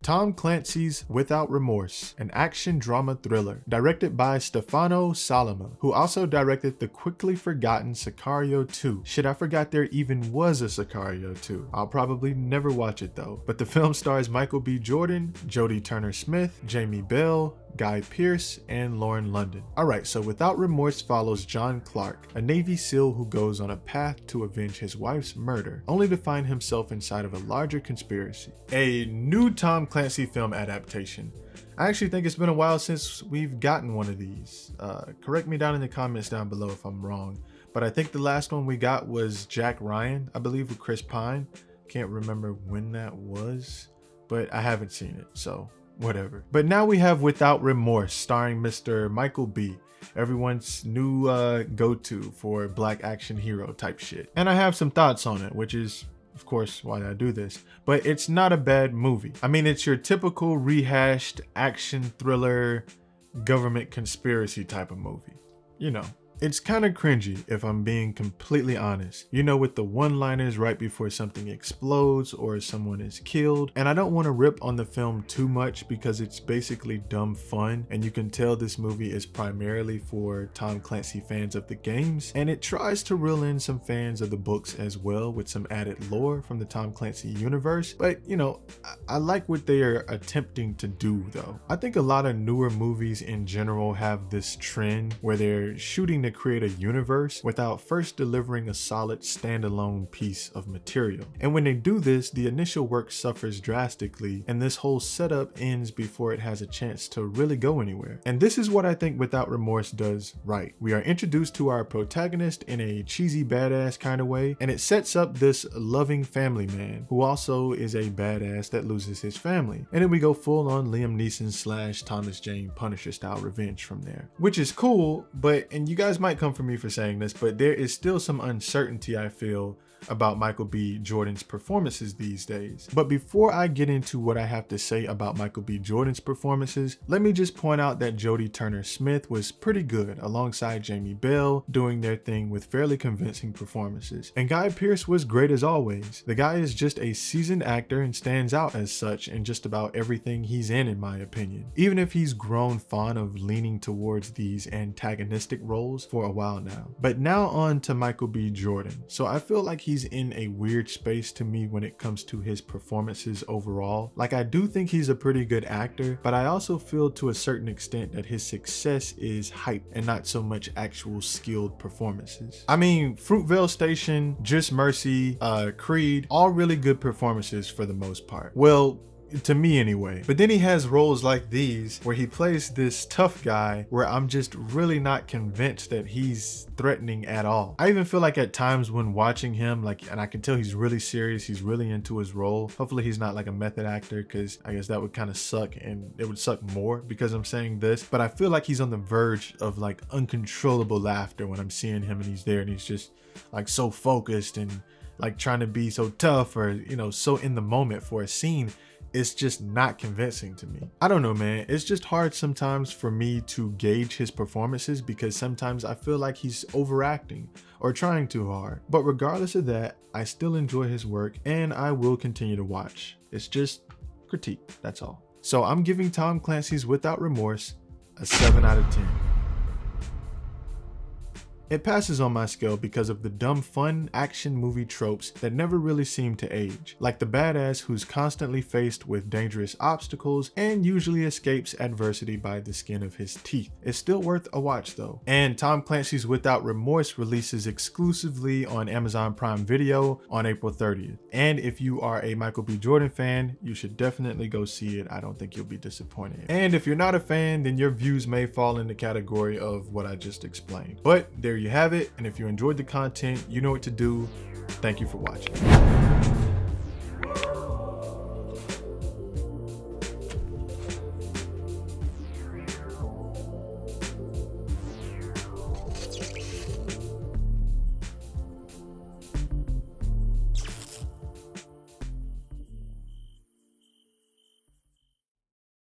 Tom Clancy's Without Remorse, an action drama thriller, directed by Stefano Sollima, who also directed the quickly forgotten Sicario 2. Shit, I forgot there even was a Sicario 2. I'll probably never watch it though. But the film stars Michael B. Jordan, Jodie Turner-Smith, Jamie Bell, Guy Pearce, and Lauren London. Alright, so Without Remorse follows John Clark, a Navy SEAL who goes on a path to avenge his wife's murder, only to find himself inside of a larger conspiracy. A new Tom Clancy film adaptation. I actually think it's been a while since we've gotten one of these. Correct me down in the comments down below if I'm wrong, but I think the last one we got was Jack Ryan, I believe, with Chris Pine. Can't remember when that was, but I haven't seen it, so whatever. But now we have Without Remorse, starring Mr. Michael B., everyone's new go-to for black action hero type shit. And I have some thoughts on it, which is of course why I do this, but it's not a bad movie. I mean, it's your typical rehashed action thriller government conspiracy type of movie, you know. It's kind of cringy if I'm being completely honest. You know, with the one-liners right before something explodes or someone is killed. And I don't want to rip on the film too much because it's basically dumb fun. And you can tell this movie is primarily for Tom Clancy fans of the games. And it tries to reel in some fans of the books as well with some added lore from the Tom Clancy universe. But you know, I like what they are attempting to do though. I think a lot of newer movies in general have this trend where they're shooting to create a universe without first delivering a solid standalone piece of material. And when they do this, the initial work suffers drastically and this whole setup ends before it has a chance to really go anywhere. And this is what I think Without Remorse does right. We are introduced to our protagonist in a cheesy badass kind of way, and it sets up this loving family man who also is a badass that loses his family. And then we go full on Liam Neeson / Thomas Jane Punisher style revenge from there, which is cool. But, and you guys might come for me for saying this, but there is still some uncertainty I feel about Michael B. Jordan's performances these days. But before I get into what I have to say about Michael B. Jordan's performances, let me just point out that Jodie Turner-Smith was pretty good alongside Jamie Bell, doing their thing with fairly convincing performances. And Guy Pearce was great as always. The guy is just a seasoned actor and stands out as such in just about everything he's in my opinion. Even if he's grown fond of leaning towards these antagonistic roles for a while now. But now on to Michael B. Jordan. So I feel like he's in a weird space to me when it comes to his performances overall. Like, I do think he's a pretty good actor, but I also feel to a certain extent that his success is hype and not so much actual skilled performances. I mean, Fruitvale Station, Just Mercy, Creed, all really good performances for the most part. Well, to me anyway. But then he has roles like these where he plays this tough guy where I'm just really not convinced that he's threatening at all. I even feel like at times when watching him, like, and I can tell he's really serious, he's really into his role. Hopefully he's not like a method actor, because I guess that would kind of suck, and it would suck more because I'm saying this, but I feel like he's on the verge of like uncontrollable laughter when I'm seeing him and he's there and he's just like so focused and like trying to be so tough, or you know, so in the moment for a scene. It's just not convincing to me. I don't know, man. It's just hard sometimes for me to gauge his performances because sometimes I feel like he's overacting or trying too hard. But regardless of that, I still enjoy his work and I will continue to watch. It's just critique, that's all. So I'm giving Tom Clancy's Without Remorse a 7 out of 10. It passes on my scale because of the dumb fun action movie tropes that never really seem to age, like the badass who's constantly faced with dangerous obstacles and usually escapes adversity by the skin of his teeth. It's still worth a watch though. And Tom Clancy's Without Remorse releases exclusively on Amazon Prime Video on April 30th. And if you are a Michael B. Jordan fan, you should definitely go see it. I don't think you'll be disappointed. And if you're not a fan, then your views may fall in the category of what I just explained. But there you have it, and if you enjoyed the content, you know what to do. Thank you for watching.